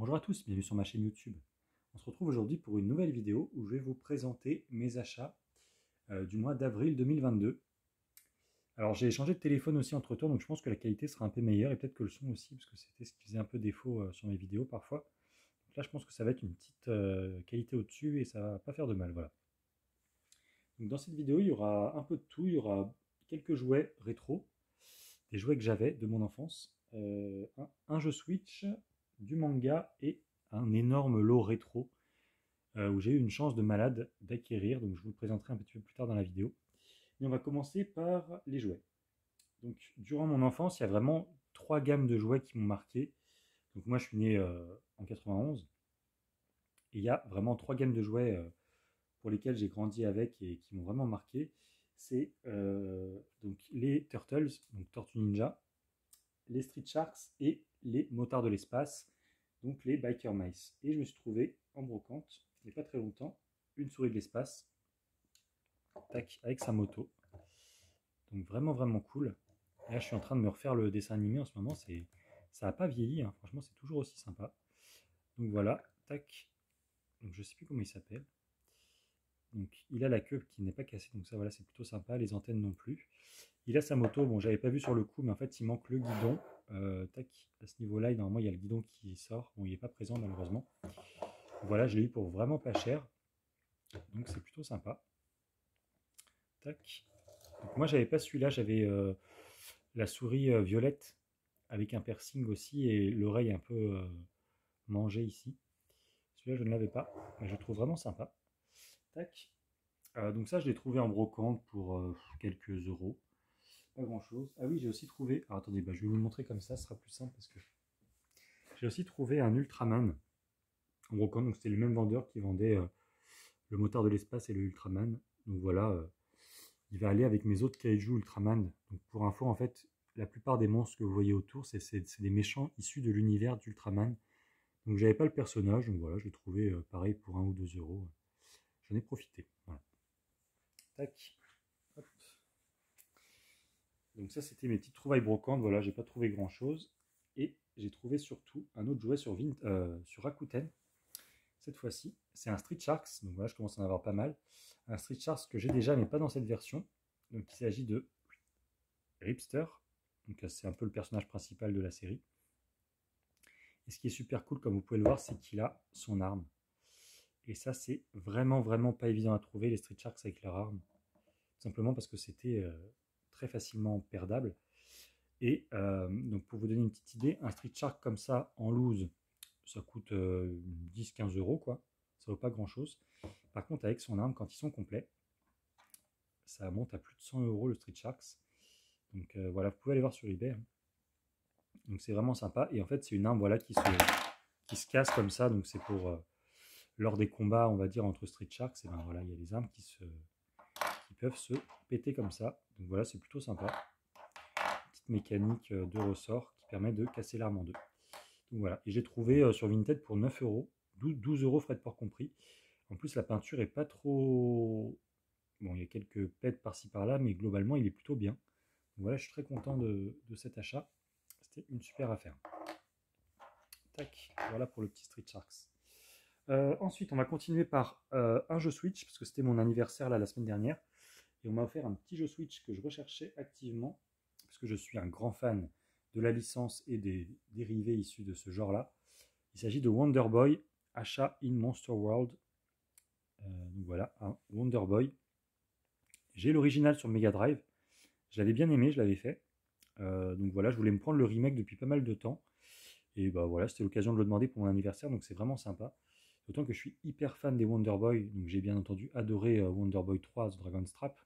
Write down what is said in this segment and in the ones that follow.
Bonjour à tous, bienvenue sur ma chaîne YouTube. On se retrouve aujourd'hui pour une nouvelle vidéo où je vais vous présenter mes achats du mois d'avril 2022. Alors j'ai changé de téléphone aussi entre temps, donc je pense que la qualité sera un peu meilleure et peut-être que le son aussi, parce que c'était ce qui faisait un peu défaut sur mes vidéos parfois. Donc là je pense que ça va être une petite qualité au-dessus et ça va pas faire de mal, voilà. Donc dans cette vidéo il y aura un peu de tout, il y aura quelques jouets rétro, des jouets que j'avais de mon enfance, un jeu Switch, du manga et un énorme lot rétro où j'ai eu une chance de malade d'acquérir, donc je vous le présenterai un petit peu plus tard dans la vidéo. Mais on va commencer par les jouets. Donc durant mon enfance, il y a vraiment trois gammes de jouets qui m'ont marqué. Donc moi je suis né en 91, et il y a vraiment trois gammes de jouets pour lesquels j'ai grandi avec et qui m'ont vraiment marqué. C'est donc les Turtles, donc Tortue Ninja, les Street Sharks et les Motards de l'espace, donc les Biker Mice. Et je me suis trouvé en brocante, il n'y a pas très longtemps, une souris de l'espace, tac, avec sa moto. Donc vraiment vraiment cool. Et là je suis en train de me refaire le dessin animé en ce moment, ça n'a pas vieilli, hein. Franchement c'est toujours aussi sympa. Donc voilà, tac. Donc je sais plus comment il s'appelle. Donc il a la queue qui n'est pas cassée, donc ça voilà c'est plutôt sympa, les antennes non plus. Il a sa moto, bon j'avais pas vu sur le coup, mais en fait il manque le guidon. Tac, à ce niveau-là, normalement il y a le guidon qui sort, bon il n'est pas présent malheureusement. Voilà, je l'ai eu pour vraiment pas cher, donc c'est plutôt sympa. Tac. Donc moi j'avais pas celui-là, j'avais la souris violette avec un piercing aussi et l'oreille un peu mangée ici. Celui-là je ne l'avais pas, mais je le trouve vraiment sympa. Tac. Donc ça je l'ai trouvé en brocante pour quelques euros. Pas grand chose. Ah oui, j'ai aussi trouvé. Alors attendez, bah, je vais vous le montrer comme ça, ce sera plus simple parce que j'ai aussi trouvé un Ultraman en brocante. Donc c'était le même vendeur qui vendait le motard de l'espace et le Ultraman. Donc voilà, il va aller avec mes autres kaiju Ultraman. Donc pour info, en fait, la plupart des monstres que vous voyez autour, c'est des méchants issus de l'univers d'Ultraman. Donc j'avais pas le personnage, donc voilà, je l'ai trouvé pareil pour 1 ou 2 euros. J'en ai profité. Voilà. Tac. Hop. Donc ça, c'était mes petites trouvailles brocantes. Voilà, j'ai pas trouvé grand chose. Et j'ai trouvé surtout un autre jouet sur Rakuten. Cette fois-ci, c'est un Street Sharks. Donc voilà, je commence à en avoir pas mal. Un Street Sharks que j'ai déjà, mais pas dans cette version. Donc il s'agit de Ripster. Donc c'est un peu le personnage principal de la série. Et ce qui est super cool, comme vous pouvez le voir, c'est qu'il a son arme. Et ça, c'est vraiment, vraiment pas évident à trouver, les Street Sharks avec leur arme. Tout simplement parce que c'était très facilement perdable. Et donc pour vous donner une petite idée, un Street Shark comme ça en loose, ça coûte 10-15 euros, quoi. Ça vaut pas grand chose. Par contre, avec son arme, quand ils sont complets, ça monte à plus de 100 euros le Street Sharks. Donc voilà, vous pouvez aller voir sur eBay, hein. Donc c'est vraiment sympa. Et en fait, c'est une arme voilà, qui se casse comme ça. Donc c'est pour lors des combats, on va dire, entre Street Sharks, et ben voilà, il y a des armes qui peuvent se péter comme ça. Donc voilà, c'est plutôt sympa. Petite mécanique de ressort qui permet de casser l'arme en deux. Donc voilà, et j'ai trouvé sur Vinted pour 9 euros, 12 euros frais de port compris. En plus, la peinture est pas trop. Bon, il y a quelques pets par-ci par-là, mais globalement, il est plutôt bien. Donc voilà, je suis très content de cet achat. C'était une super affaire. Tac, voilà pour le petit Street Sharks. Ensuite, on va continuer par un jeu Switch, parce que c'était mon anniversaire là, la semaine dernière. Et on m'a offert un petit jeu Switch que je recherchais activement, parce que je suis un grand fan de la licence et des dérivés issus de ce genre-là. Il s'agit de Wonder Boy, achat in Monster World. Donc voilà, un Wonder Boy. J'ai l'original sur Mega Drive. Je l'avais bien aimé, je l'avais fait. Donc voilà, je voulais me prendre le remake depuis pas mal de temps. Et bah voilà, c'était l'occasion de le demander pour mon anniversaire, donc c'est vraiment sympa. D'autant que je suis hyper fan des Wonder Boy, donc j'ai bien entendu adoré Wonder Boy 3, The Dragon's Trap,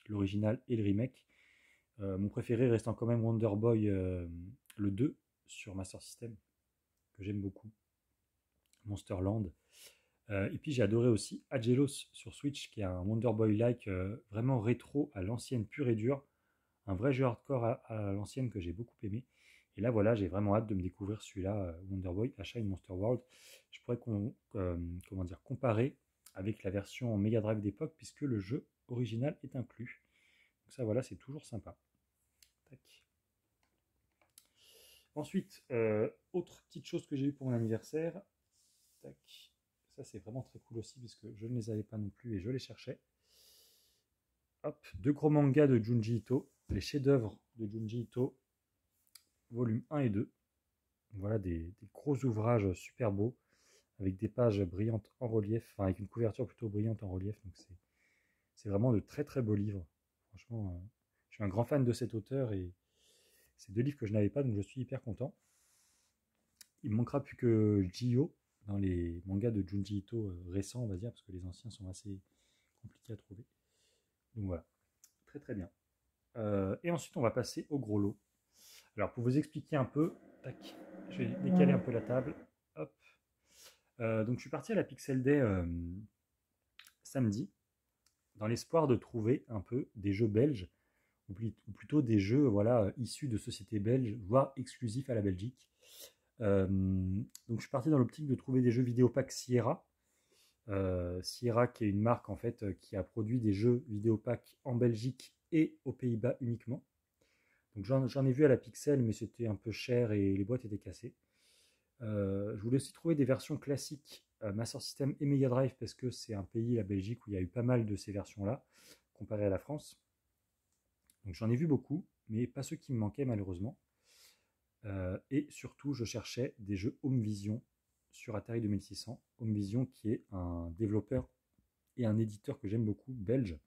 l'original et le remake. Mon préféré restant quand même Wonder Boy le 2 sur Master System, que j'aime beaucoup. Monsterland. Et puis j'ai adoré aussi Agelos sur Switch, qui est un Wonder Boy-like vraiment rétro à l'ancienne pure et dure. Un vrai jeu hardcore à l'ancienne que j'ai beaucoup aimé. Et là voilà, j'ai vraiment hâte de me découvrir celui-là, Wonder Boy, achat in Monster World. Je pourrais comment dire, comparer avec la version Mega Drive d'époque, puisque le jeu original est inclus. Donc ça voilà, c'est toujours sympa. Tac. Ensuite, autre petite chose que j'ai eu pour mon anniversaire. Tac. Ça, c'est vraiment très cool aussi, parce que je ne les avais pas non plus et je les cherchais. Hop, deux gros mangas de Junji Ito, les chefs-d'œuvre de Junji Ito, volume 1 et 2. Voilà des gros ouvrages super beaux, avec des pages brillantes en relief, enfin avec une couverture plutôt brillante en relief. Donc c'est vraiment de très très beaux livres. Franchement, je suis un grand fan de cet auteur et c'est deux livres que je n'avais pas, donc je suis hyper content. Il me manquera plus que Jio dans les mangas de Junji Ito récents, on va dire, parce que les anciens sont assez compliqués à trouver. Donc voilà, très très bien. Et ensuite, on va passer au gros lot. Alors, pour vous expliquer un peu, tac, je vais décaler un peu la table. Hop. Donc, je suis parti à la Pixel Day samedi, dans l'espoir de trouver un peu des jeux belges, ou plutôt des jeux voilà, issus de sociétés belges, voire exclusifs à la Belgique. Donc, je suis parti dans l'optique de trouver des jeux Vidéopack Sierra. Sierra, qui est une marque en fait qui a produit des jeux Vidéopack en Belgique et aux Pays-Bas uniquement. Donc j'en ai vu à la Pixel, mais c'était un peu cher et les boîtes étaient cassées. Je voulais aussi trouver des versions classiques Master System et Mega Drive parce que c'est un pays, la Belgique, où il y a eu pas mal de ces versions-là, comparé à la France. Donc j'en ai vu beaucoup, mais pas ceux qui me manquaient malheureusement. Et surtout, je cherchais des jeux Home Vision sur Atari 2600. Home Vision qui est un développeur et un éditeur que j'aime beaucoup, belge,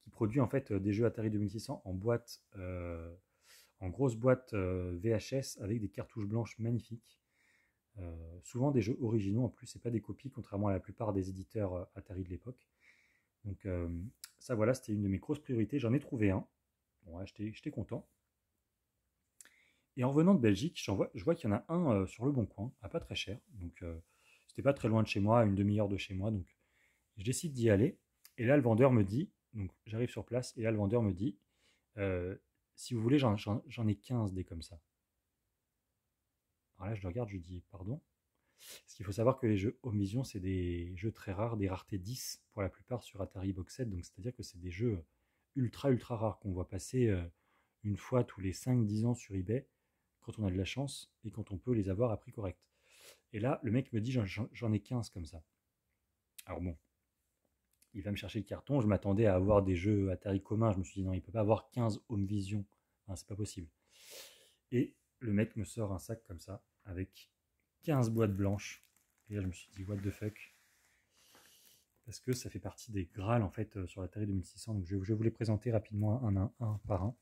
qui produit en fait des jeux Atari 2600 en boîte, en grosse boîte VHS avec des cartouches blanches magnifiques. Souvent des jeux originaux en plus, c'est pas des copies, contrairement à la plupart des éditeurs Atari de l'époque. Donc ça voilà, c'était une de mes grosses priorités. J'en ai trouvé un. Bon, ouais, j'étais content. Et en revenant de Belgique, je vois qu'il y en a un sur le Bon Coin, à pas très cher. Donc c'était pas très loin de chez moi, à une demi-heure de chez moi. Donc je décide d'y aller. Et là, le vendeur me dit, donc j'arrive sur place, et là, le vendeur me dit, euh, si vous voulez, j'en ai 15 des comme ça. Alors là, je le regarde, je lui dis, pardon. Parce qu'il faut savoir que les jeux Home Vision, c'est des jeux très rares, des raretés 10 pour la plupart sur Atari Box Set. Donc c'est-à-dire que c'est des jeux ultra ultra rares qu'on voit passer une fois tous les 5-10 ans sur eBay, quand on a de la chance et quand on peut les avoir à prix correct. Et là, le mec me dit, j'en ai 15 comme ça. Alors bon, il va me chercher le carton. Je m'attendais à avoir des jeux Atari communs. Je me suis dit, non, il ne peut pas avoir 15 Home Vision. Enfin, c'est pas possible. Et le mec me sort un sac comme ça, avec 15 boîtes blanches. Et là, je me suis dit, what the fuck. Parce que ça fait partie des Graal, en fait, sur l'Atari 2600. Donc, je vais vous les présenter rapidement, un par un.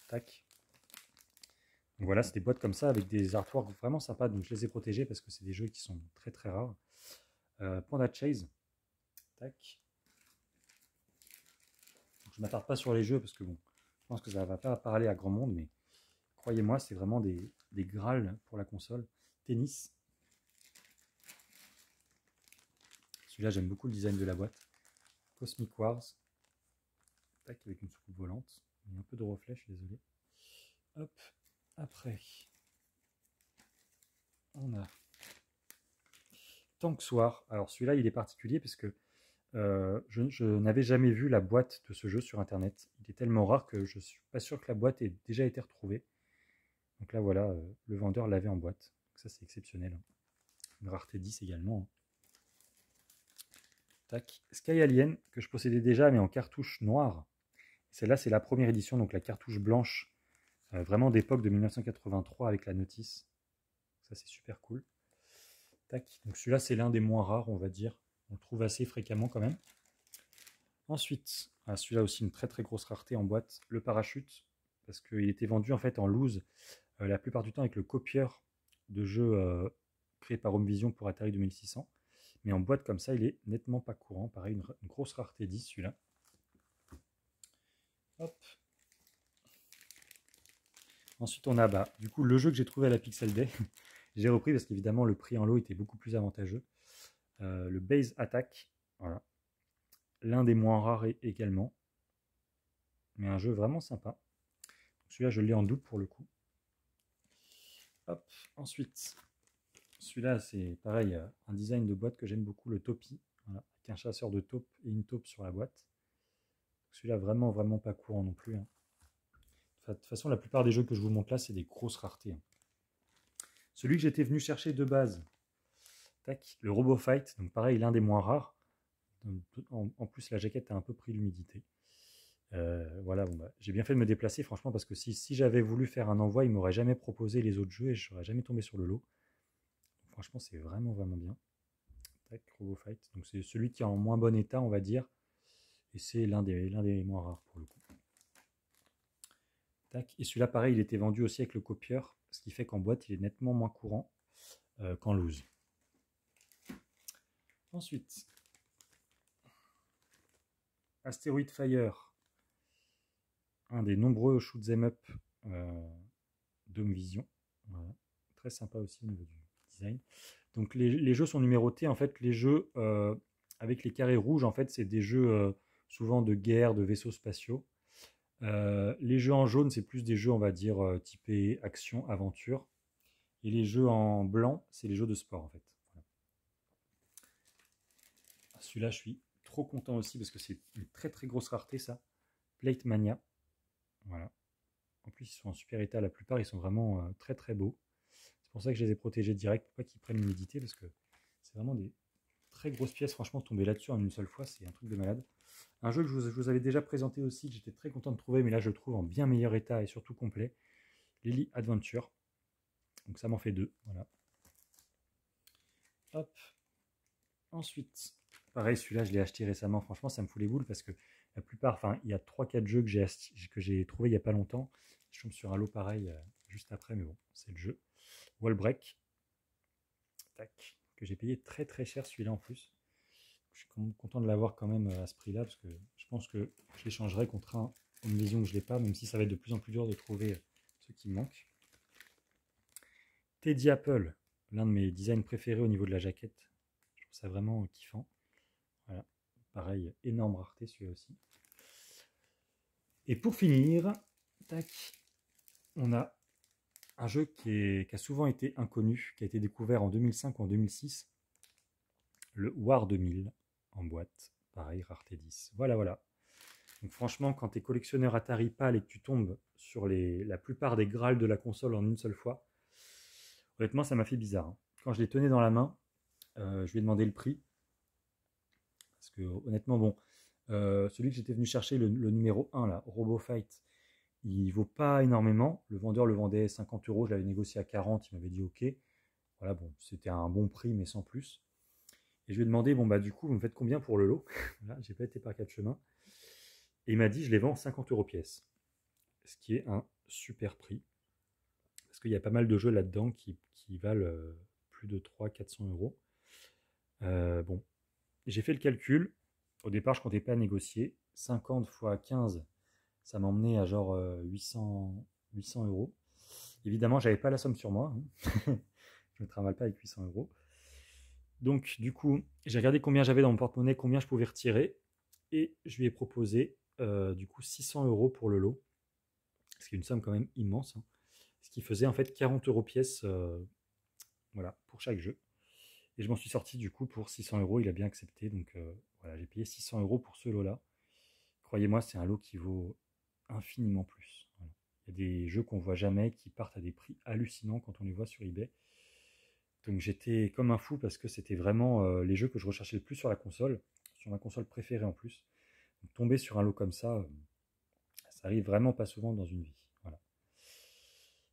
Tac. Donc voilà, c'est des boîtes comme ça, avec des artworks vraiment sympas. Donc, je les ai protégés parce que c'est des jeux qui sont très, très rares. Panda Chase. Tac. Donc, je ne m'attarde pas sur les jeux parce que, bon, je pense que ça ne va pas parler à grand monde, mais croyez-moi, c'est vraiment des Graal pour la console. Tennis. Celui-là, j'aime beaucoup le design de la boîte. Cosmic Wars. Tac, avec une soucoupe volante. Il y a un peu de reflet, je suis désolé. Hop. Après, on a Tank War. Alors celui-là, il est particulier parce que je n'avais jamais vu la boîte de ce jeu sur Internet. Il est tellement rare que je ne suis pas sûr que la boîte ait déjà été retrouvée. Donc là, voilà, le vendeur l'avait en boîte. Donc ça, c'est exceptionnel. Une rareté 10 également. Tac. Sky Alien, que je possédais déjà, mais en cartouche noire. Celle-là, c'est la première édition, donc la cartouche blanche, vraiment d'époque de 1983 avec la notice. Ça, c'est super cool. Tac. Donc celui-là, c'est l'un des moins rares, on va dire. On le trouve assez fréquemment quand même. Ensuite, celui-là aussi, une très très grosse rareté en boîte, le parachute, parce qu'il était vendu en fait en loose, la plupart du temps avec le copieur de jeux créé par Homevision pour Atari 2600. Mais en boîte comme ça, il est nettement pas courant. Pareil, une grosse rareté 10 celui-là. Hop. Ensuite, on a du coup le jeu que j'ai trouvé à la Pixel Day. J'ai repris parce qu'évidemment le prix en lot était beaucoup plus avantageux. Le Base Attack, voilà. L'un des moins rares également. Mais un jeu vraiment sympa. Celui-là, je l'ai en double pour le coup. Hop. Ensuite, celui-là, c'est pareil, un design de boîte que j'aime beaucoup, le Topi. Voilà, avec un chasseur de taupes et une taupe sur la boîte. Celui-là, vraiment, vraiment pas courant non plus. Hein. De toute De toute façon, la plupart des jeux que je vous montre là, c'est des grosses raretés, hein. Celui que j'étais venu chercher de base, tac, le Robo Fight, donc pareil, l'un des moins rares. En plus, la jaquette a un peu pris l'humidité. Voilà, bon, bah, j'ai bien fait de me déplacer, franchement, parce que si j'avais voulu faire un envoi, il m'aurait jamais proposé les autres jeux et je serais jamais tombé sur le lot. Franchement, c'est vraiment, vraiment bien. Tac, Robo Fight. Donc, c'est celui qui est en moins bon état, on va dire. Et c'est l'un des moins rares pour le coup. Tac. Et celui-là, pareil, il était vendu aussi avec le copieur, ce qui fait qu'en boîte, il est nettement moins courant qu'en loose. Ensuite, Asteroid Fire, un des nombreux shoot'em up Dome Vision. Voilà. Très sympa aussi au niveau du design. Donc les jeux sont numérotés. En fait, les jeux avec les carrés rouges, en fait, c'est des jeux souvent de guerre, de vaisseaux spatiaux. Les jeux en jaune, c'est plus des jeux, on va dire, typés action, aventure. Et les jeux en blanc, c'est les jeux de sport, en fait. Voilà. Celui-là, je suis trop content aussi parce que c'est une très très grosse rareté, ça. Plate Mania. Voilà. En plus, ils sont en super état. La plupart, ils sont vraiment très très beaux. C'est pour ça que je les ai protégés direct pour pas qu'ils prennent l'humidité parce que c'est vraiment des très grosses pièces. Franchement, tomber là-dessus en une seule fois, c'est un truc de malade. Un jeu que je vous avais déjà présenté aussi, que j'étais très content de trouver, mais là je le trouve en bien meilleur état et surtout complet. Lily Adventure. Donc ça m'en fait deux. Voilà. Hop. Ensuite, pareil, celui-là je l'ai acheté récemment. Franchement, ça me fout les boules parce que la plupart, enfin, il y a 3-4 jeux que j'ai trouvé il n'y a pas longtemps. Je tombe sur un lot pareil juste après, mais bon, c'est le jeu. Wallbreak. Tac. Que j'ai payé très très cher celui-là en plus. Je suis content de l'avoir quand même à ce prix-là parce que je pense que je l'échangerai contre un Home Vision que je n'ai pas, même si ça va être de plus en plus dur de trouver ceux qui me manquent. Teddy Apple, l'un de mes designs préférés au niveau de la jaquette. Je trouve ça vraiment kiffant. Voilà, pareil, énorme rareté celui-là aussi. Et pour finir, tac, on a un jeu qui a souvent été inconnu, qui a été découvert en 2005 ou en 2006, le War 2000 en boîte, pareil, rareté 10. Voilà, voilà. Donc franchement, quand tu es collectionneur Atari PAL et que tu tombes sur la plupart des Graals de la console en une seule fois, honnêtement, ça m'a fait bizarre, hein. Quand je les tenais dans la main, je lui ai demandé le prix. Parce que honnêtement, bon, celui que j'étais venu chercher, le numéro 1, là, Robo Fight, il vaut pas énormément. Le vendeur le vendait 50 euros, je l'avais négocié à 40, il m'avait dit OK. Voilà, bon, c'était un bon prix, mais sans plus. Et je lui ai demandé, bon, bah, du coup, vous me faites combien pour le lot? Voilà, j'ai pas été par quatre chemins. Et il m'a dit, je les vends 50 euros pièce. Ce qui est un super prix. Parce qu'il y a pas mal de jeux là-dedans qui valent plus de 300-400 euros. Bon, j'ai fait le calcul. Au départ, je comptais pas négocier. 50 fois 15, ça m'emmenait à genre 800 euros. Évidemment, j'avais pas la somme sur moi, hein. Je ne travaille pas avec 800 euros. Donc, du coup, j'ai regardé combien j'avais dans mon porte-monnaie, combien je pouvais retirer. Et je lui ai proposé, du coup, 600 euros pour le lot. Ce qui est une somme quand même immense, hein. Ce qui faisait en fait 40 euros pièce, voilà, pour chaque jeu. Et je m'en suis sorti du coup pour 600 euros. Il a bien accepté. Donc voilà, j'ai payé 600 euros pour ce lot-là. Croyez-moi, c'est un lot qui vaut infiniment plus. Voilà. Il y a des jeux qu'on voit jamais qui partent à des prix hallucinants quand on les voit sur eBay. Donc j'étais comme un fou parce que c'était vraiment les jeux que je recherchais le plus sur la console, sur ma console préférée en plus. Donc, tomber sur un lot comme ça, ça arrive vraiment pas souvent dans une vie. Voilà.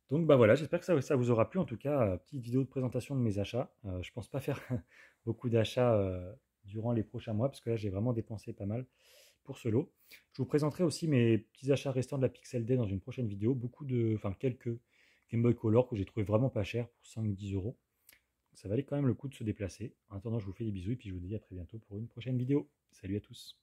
Donc bah voilà, j'espère que ça vous aura plu. En tout cas, petite vidéo de présentation de mes achats. Je pense pas faire beaucoup d'achats durant les prochains mois parce que là j'ai vraiment dépensé pas mal pour ce lot. Je vous présenterai aussi mes petits achats restants de la Pixel Day dans une prochaine vidéo. Quelques Game Boy Color que j'ai trouvé vraiment pas cher pour 5-10 euros. Ça valait quand même le coup de se déplacer. En attendant, je vous fais des bisous et puis je vous dis à très bientôt pour une prochaine vidéo. Salut à tous.